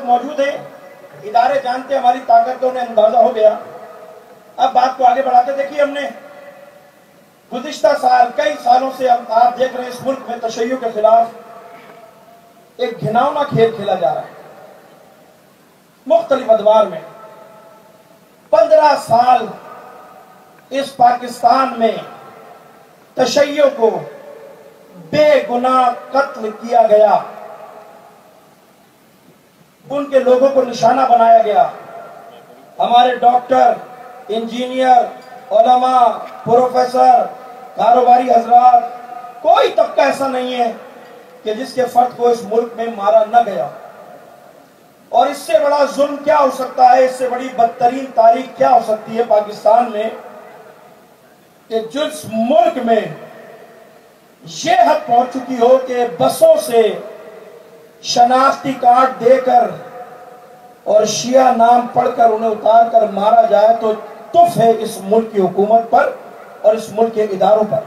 मौजूद हैं, इदारे जानते हैं, हमारी ताकत को उन्हें अंदाजा हो गया। अब बात को आगे बढ़ाते देखिए, हमने गुज़िश्ता साल कई सालों से आप देख रहे हैं इस मुल्क में तशय्युअ के खिलाफ एक घिनौना खेल खेला जा रहा है मुख्तलिफ अदवार में। 15 साल इस पाकिस्तान में तशय्युअ को बेगुनाह कत्ल किया गया, उनके लोगों को निशाना बनाया गया। हमारे डॉक्टर, इंजीनियर, उलमा, प्रोफेसर, कारोबारी हजरात, कोई तबका ऐसा नहीं है कि जिसके फर्द को इस मुल्क में मारा न गया। और इससे बड़ा जुल्म क्या हो सकता है, इससे बड़ी बदतरीन तारीख क्या हो सकती है पाकिस्तान में कि जिस मुल्क में यह हद पहुंच चुकी हो कि बसों से शनाख्ती कार्ड देकर और शिया नाम पढ़कर उन्हें उतार कर मारा जाए तो तुफ है इस मुल्क की हुकूमत पर और इस मुल्क के इदारों पर।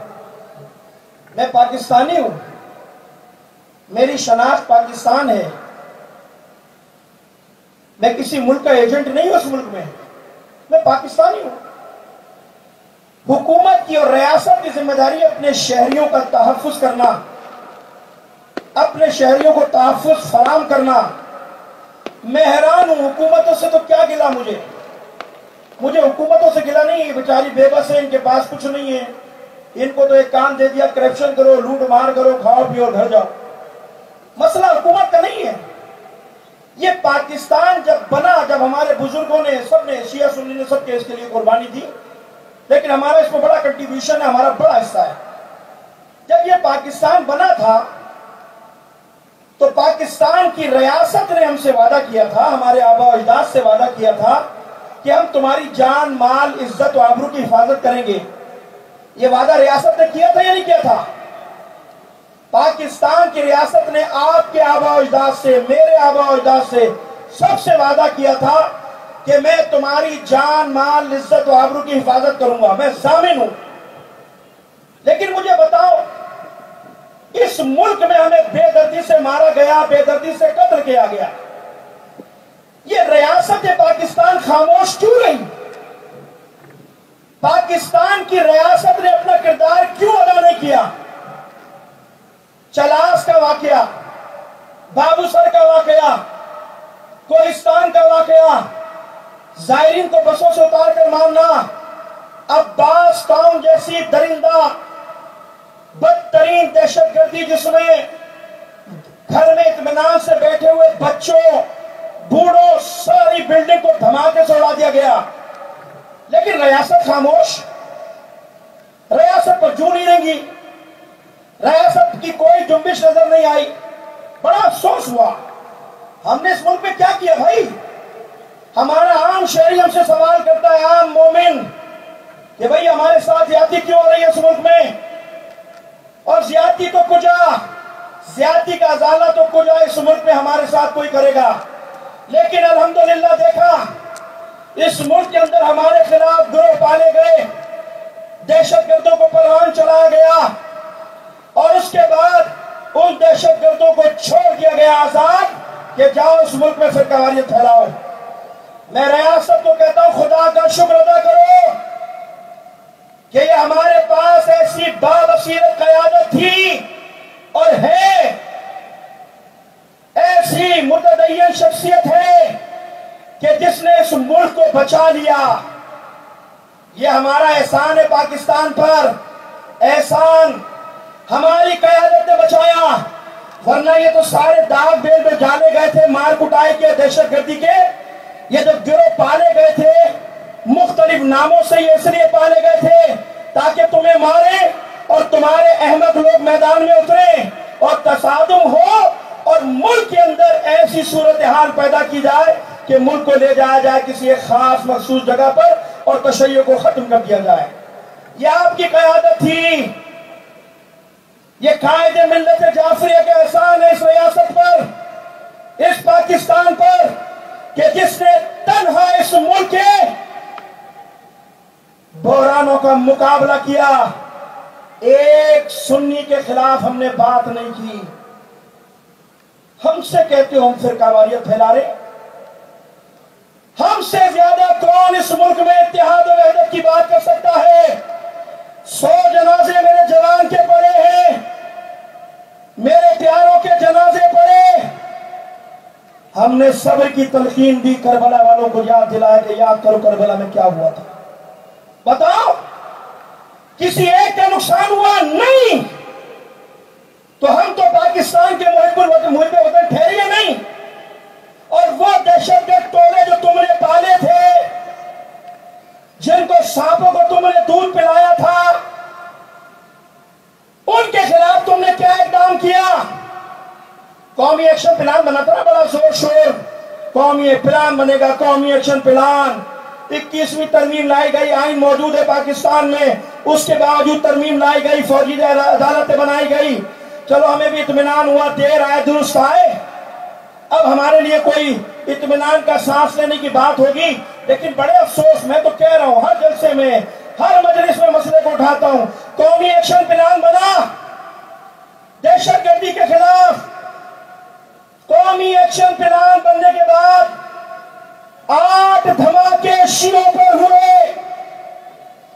मैं पाकिस्तानी हूं, मेरी शनाख्त पाकिस्तान है, मैं किसी मुल्क का एजेंट नहीं हूं इस मुल्क में, मैं पाकिस्तानी हूं। हुकूमत की और रियासत की जिम्मेदारी अपने शहरियों का तहफ़्फ़ुज़ करना, अपने शहरियों को तहफ़्फ़ुज़ फराम करना। मैं हैरान हूं, हुकूमतों से तो क्या गिला मुझे हुकूमतों से गिला नहीं, बेचारी बेबस है, इनके पास कुछ नहीं है, इनको तो एक काम दे दिया, करप्शन करो, लूट मार करो, खाओ पियो घर जाओ। मसला हुकूमत का नहीं है। ये पाकिस्तान जब बना, जब हमारे बुजुर्गों ने, सबने, शिया सुन्नी ने सबके इसके लिए कुर्बानी दी, लेकिन हमारा इसमें बड़ा कंट्रीब्यूशन है, हमारा बड़ा हिस्सा है। जब ये पाकिस्तान बना था तो पाकिस्तान की रियासत ने हमसे वादा किया था, हमारे आबा अजदाद से वादा किया था कि हम तुम्हारी जान, माल, इज्जत और आबरू की हिफाजत करेंगे। ये वादा रियासत ने किया था या नहीं किया था? पाकिस्तान की रियासत ने आपके आबा अजदाद से, मेरे आबा अजदाद से सबसे वादा किया था कि मैं तुम्हारी जान, माल, इज्जत और आबरू की हिफाजत करूंगा, मैं जामिन हूं। लेकिन मुझे बताओ, इस मुल्क में हमें बेदर्दी से मारा गया, बेदर्दी से कत्ल किया गया। ये रियासत पाकिस्तान खामोश क्यों रही? पाकिस्तान की रियासत ने अपना किरदार क्यों अदा नहीं किया? चलास का वाकया, बाबूसर का वाकया, कोहिस्तान का वाकया, जायरीन को बसों से उतार कर मारना, अब्बास टाउन जैसी दरिंदा बदतरीन दहशतगर्दी जिसमें घर में इत्मीनान से बैठे हुए बच्चों, बूढ़ों, सारी बिल्डिंग को धमाके से उड़ा दिया गया। लेकिन रियासत खामोश, रियासत पर जू नहीं रहेंगी, रियासत की कोई जुम्बिश नजर नहीं आई। बड़ा अफसोस हुआ। हमने इस मुल्क में क्या किया भाई? हमारा आम शहरी हमसे सवाल करता है, आम मोमिन, कि भाई हमारे साथ ज्यादती क्यों हो रही है इस मुल्क में? और ज्यादती तो कुजा, ज्यादती का अजाला तो कुजा इस मुल्क में हमारे साथ कोई करेगा। लेकिन अल्हम्दुलिल्लाह देखा, इस मुल्क के अंदर हमारे खिलाफ गिरोह पाले गए, दहशतगर्दों को परवान चलाया गया और उसके बाद उन दहशतगर्दों को छोड़ दिया गया आजाद कि जाओ इस मुल्क में फिर कवारियत फैलाओ। मैं रियासत को कहता हूं, खुदा का शुक्र अदा करो कि ये हमारे पास ऐसी बाबसीरत क़यादत थी और है, ऐसी मुतदय्यन शख्सियत है कि जिसने इस मुल्क को बचा लिया। ये हमारा एहसान है पाकिस्तान पर, एहसान हमारी क़यादत ने बचाया, वरना ये तो सारे दाग बेल में डाले गए थे, मार कुटाई के, दहशतगर्दी के। ये जो गिरोह पाले गए थे मुख्तलिफ नामों से, ये इसलिए पाले गए थे ताकि तुम्हें मारे और तुम्हारे अहमद लोग मैदान में उतरे और तसादुम हो और मुल्क के अंदर ऐसी सूरत हाल पैदा की जाए कि मुल्क को ले जाया जाए किसी एक खास मखसूस जगह पर और तशय्युअ को खत्म कर दिया जाए। यह आपकी क़यादत थी। ये कायदे मिल्लत जाफरिया का एहसान है इस रियासत पर, इस पाकिस्तान पर, कि जिसने तन्हा इस मुल्क के बहरानों का मुकाबला किया। एक सुन्नी के खिलाफ हमने बात नहीं की। हमसे कहते हो हम फिर कवारियत फैला रहे, हमसे ज्यादा कौन इस मुल्क में इत्तेहाद और वहदत की बात कर सकता है? 100 जनाजे मेरे जवान के पड़े हैं, मेरे प्यारों के जनाजे पड़े। हमने सब्र की तलकीन दी, करबला वालों को याद दिलाया कि याद करो करबला में क्या हुआ था। बताओ, किसी एक का नुकसान हुआ? नहीं। तो हम तो पाकिस्तान के मुहिब वतन ठहरे नहीं। और वो दहशतगर्द टोले जो तुमने पाले थे, जिनको सांपों को तुमने दूध पिलाया था, उनके खिलाफ तुमने क्या इकदाम किया? कौमी एक्शन प्लान बना था ना, बड़ा जोर शोर, कौमी प्लान बनेगा, कौमी एक्शन प्लान। 21वीं तरमीम लाई गई, आइन मौजूद है पाकिस्तान में, उसके बावजूद तरमीम लाई गई, फौजी अदालतें बनाई गई। चलो हमें भी इत्मीनान हुआ, देर आए दुरुस्त आए। अब हमारे लिए कोई इत्मीनान का सांस लेने की बात होगी। लेकिन बड़े अफसोस, मैं तो कह रहा हूं, हर जलसे में, हर मजलिस में मसले को उठाता हूं। कौमी एक्शन प्लान बना दहशतगर्दी के खिलाफ। कौमी एक्शन प्लान बनने के बाद 8 धमाके शियों पर हुए।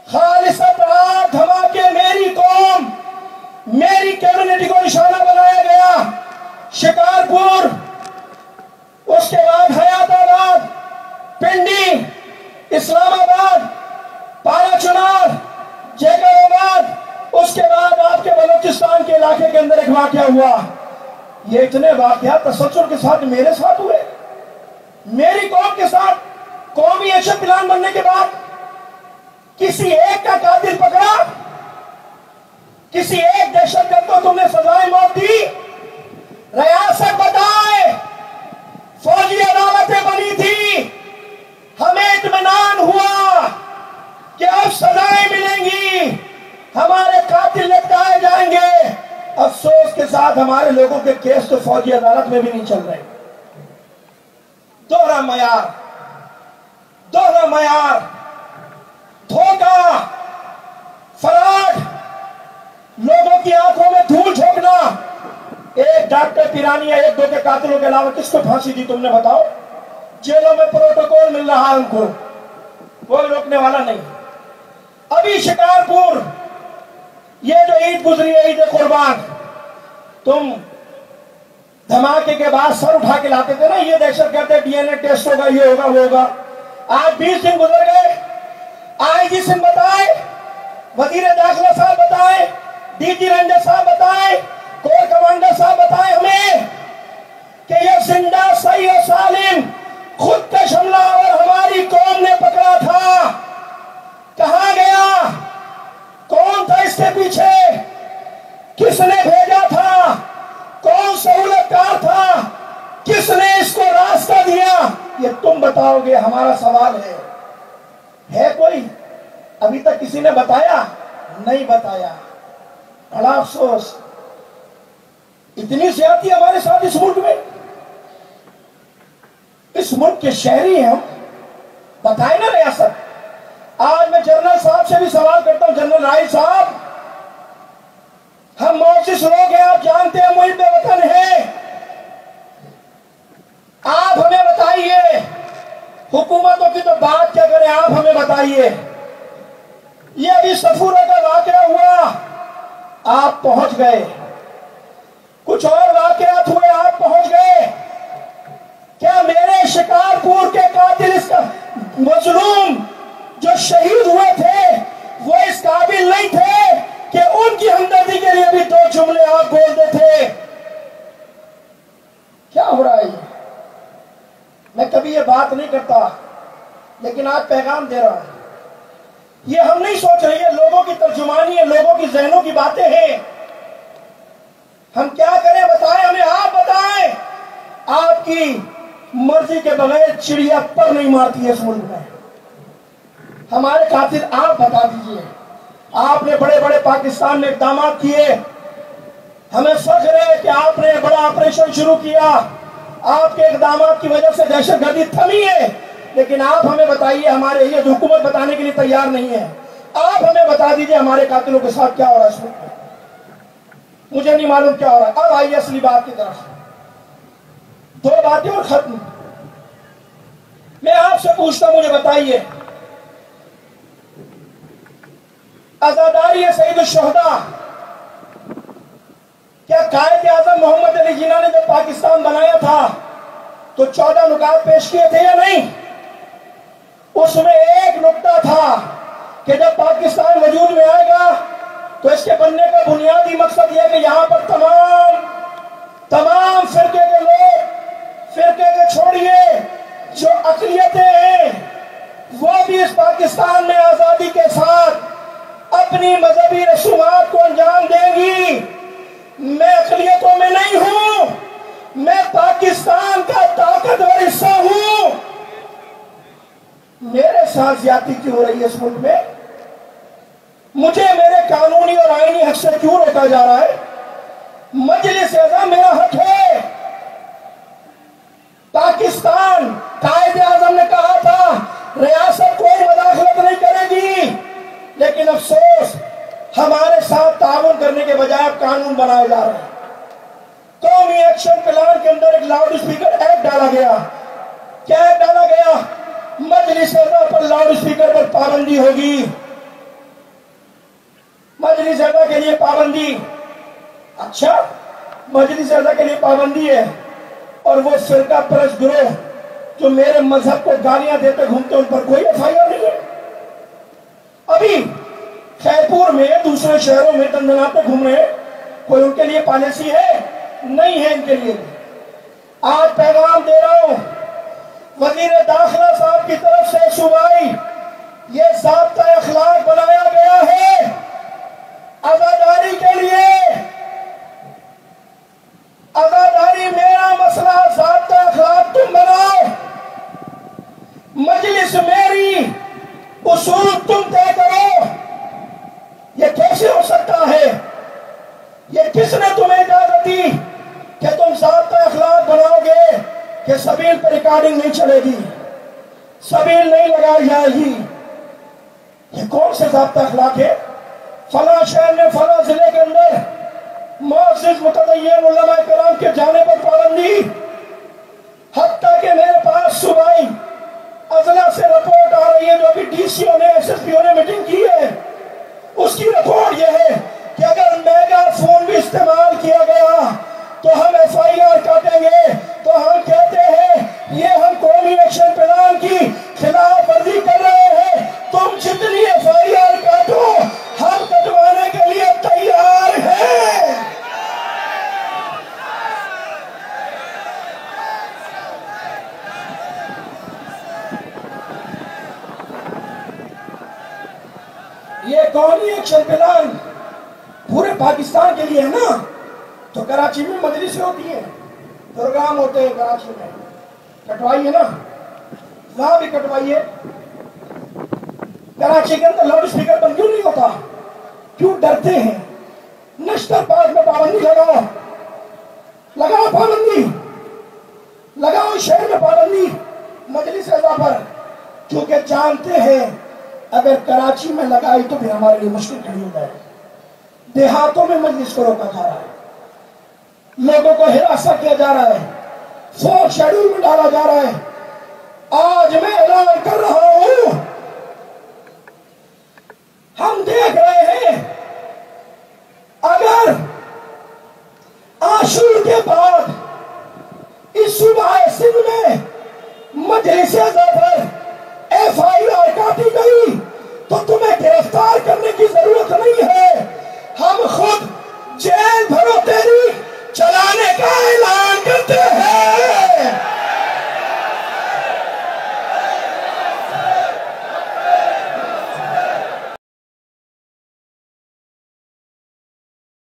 खालिसत 8 धमाके मेरी कौम, मेरी कम्युनिटी को निशाना बनाया गया। शिकारपुर, उसके बाद हयाताबाद, पिंडी, इस्लामाबाद, पाराचुनार, जैकराबाद, उसके बाद आपके बलूचिस्तान के इलाके के अंदर एक वाकया हुआ। ये इतने वाकयात तसल्सल के साथ मेरे साथ हुए, मेरी कौम के साथ। कौमी एक्शन प्लान बनने के बाद किसी एक का कातिल पकड़ा, किसी एक दहशतगर्द को तुमने सजाए मौत दी। रियासत बताए, फौजी अदालतें बनी थी, हमें इत्मीनान हुआ कि अब सजाएं मिलेंगी, हमारे कातिल लटकाए जाएंगे। अफसोस के साथ हमारे लोगों के केस तो फौजी अदालत में भी नहीं चल रहे। दोहरा मयार, दोहरा मयार, धोखा, फराड, लोगों की आंखों में धूल झोंकना। एक डॉक्टर पिरानी या 1-2 के कातिलों के अलावा किसको फांसी दी तुमने? बताओ। जेलों में प्रोटोकॉल मिल रहा है उनको, कोई रोकने वाला नहीं। अभी शिकारपुर, ये जो ईद गुजरी है, ईद कुर्बान, तुम धमाके के बाद सर उठा के लाते थे ना, ये दहशतगर्द डीएनए टेस्ट होगा, ये होगा, वो होगा। आज 20 दिन गुजर गए, आईजी सिंह बताए, वजीर दाखिला साहब बताए, डीजी रंजन साहब बताए, कोर कमांडर साहब बताए हमें कि ये जिंदा सही और सालिम खुदकश हमलावर हमारी कौम ने पकड़ा था। कहां गया? कौन था इसके पीछे? किसने भेजा था? कौन सहूलतकार था? किसने इसको रास्ता दिया? ये तुम बताओगे, हमारा सवाल है कोई? अभी तक किसी ने बताया? नहीं बताया। बड़ा अफसोस, इतनी ज्यादती हमारे साथ इस मुल्क में। इस मुल्क के शहरी हैं हम, बताए ना रियासत। आज मैं जनरल साहब से भी सवाल करता हूं, जनरल राय साहब, हम मोअज़्ज़िज़ लोग हैं, आप जानते हैं, मुहिब वतन है, आप हमें बताइए, हुकूमतों की तो बात क्या करें, आप हमें बताइए। ये अभी सफूरा का वाकया हुआ, आप पहुंच गए। कुछ और वाकयात हुए, आप पहुंच गए। क्या मेरे शिकारपुर के कातिल, इसका मजलूम जो शहीद हुए थे, वो इस काबिल नहीं थे कि उनकी हमदर्दी के लिए भी 2 जुमले आप बोलते थे? क्या हो रहा है? मैं कभी ये बात नहीं करता, लेकिन आज पैगाम दे रहा हूं। ये हम नहीं सोच रहे, ये लोगों की तर्जुमानी है, लोगों की जहनों की बातें हैं। हम क्या करें? बताएं हमें, आप बताएं। आपकी मर्जी के बगैर चिड़िया पर नहीं मारती है इस मुल्क में। हमारे कातिल आप बता दीजिए। आपने बड़े बड़े पाकिस्तान में इक़दाम किए, हमें फख्र है कि आपने बड़ा ऑपरेशन शुरू किया, आपके इक़दाम की वजह से दहशतगर्दी थमी है। लेकिन आप हमें बताइए, हमारे ये हुकूमत बताने के लिए तैयार नहीं है। आप हमें बता दीजिए हमारे कातिलों के साथ क्या हो रहा है इसमें। मुझे नहीं मालूम क्या हो रहा है। अब आइए असली बात की तरफ। 2 बातें और खत्म। मैं आप आपसे पूछता हूं, मुझे बताइए, आजादारी सईद शुहदा, क्या कायदे आजम मोहम्मद अली जिन्ना ने जब पाकिस्तान बनाया था तो 14 नुकात पेश किए थे या नहीं? उसमें एक नुक्ता था कि जब पाकिस्तान वजूद में आएगा तो इसके बनने का बुनियादी मकसद यह कि यहां पर तमाम फिरके के लोग, फिरके के छोड़िए, जो अकलियतें हैं वो भी इस पाकिस्तान में आजादी के साथ अपनी मजहबी रसूमात को अंजाम देंगी। मैं अकलियतों में नहीं हूं, मैं पाकिस्तान का ताकतवर हिस्सा हूं। मेरे साथ ज्यादती क्यों हो रही है इस मुल्क में? मुझे मेरे कानूनी और आईनी हक से क्यों रोका जा रहा है? मजलिस आज़म मेरा हक है। पाकिस्तान, कायदे आजम ने कहा था रियासत कोई मदाखलत नहीं करेगी, लेकिन अफसोस हमारे साथ ताउन करने के बजाय कानून बनाए जा रहे हैं। कौमी एक्शन प्लान के अंदर एक लाउड स्पीकर एक्ट डाला गया। क्या एक्ट डाला गया? मजलिस पर लाउड स्पीकर पर पाबंदी होगी, मजलिस के लिए पाबंदी। अच्छा, मजलिस के लिए पाबंदी है और वो फिरका परस्त गिरोह जो मेरे मजहब को गालियां देते घूमते उन पर कोई एफआईआर नहीं है। अभी खैरपुर में, दूसरे शहरों में दंदनाते घूम रहे, कोई उनके लिए पॉलिसी है? नहीं है इनके लिए। आज पैगाम दे रहा हूं वजीर दाखिला साहब की तरफ से, सूबाई ये ज़ाब्ता अखलाक बनाया गया है आजादारी के लिए। आजादारी मेरा मसला, ज़ाब्ता अखलाक तुम बनाओ, मजलिस मेरी, उसूल तुम तय करो। ये कैसे हो सकता है? ये किसने तुम्हें इजाजत दी कि तुम ज़ाब्ता अखलाक बनाओगे कि सबील पर रिकॉर्डिंग नहीं चलेगी, सबील नहीं लगाई जाएगी? ये कौन से ज़ाब्ता अखलाक है? फला शहर में, फला जिले के अंदर मुअज़्ज़िज़ मुतदय्यिन उलमा किराम के जाने पर पाबंदी। हत्ता कि मेरे पास सूबाई अजला से रिपोर्ट आ रही है, जो अभी डीसीओ ने, एसएसपीओ ने मीटिंग की है, उसकी रिपोर्ट यह है कि अगर मेगाफोन भी इस्तेमाल किया गया तो हम एफआईआर काटेंगे। तो हम कहते हैं ये हम कौमी एक्शन प्लान की खिलाफ वर्जी कर रहे हैं। तुम जितनी एफआईआर काटो, हम कटवाने के लिए तैयार हैं। ये कौमी एक्शन प्लान पूरे पाकिस्तान के लिए है ना? तो कराची में मजलिसें होती है, प्रोग्राम होते हैं कराची में, कटवाइए ना, वहां भी कटवाइए। कराची के अंदर लाउड स्पीकर बंद क्यों नहीं होता? क्यों डरते हैं? नश्तर पार्क में पाबंदी लगाओ, लगाओ पाबंदी, लगाओ शहर में पाबंदी मजलिस रजा पर, क्योंकि जानते हैं अगर कराची में लगाई तो फिर हमारे लिए मुश्किल खड़ी हो जाए। देहातों में मजलिस को रोका जा रहा है, लोगों को हिरासा किया जा रहा है, 4 शेड्यूल में डाला जा रहा है। आज मैं ऐलान कर रहा हूं, हम देख रहे हैं अगर आशूर के बाद इस सूबा सिंध में मजलिस पर एफआईआर काटी गई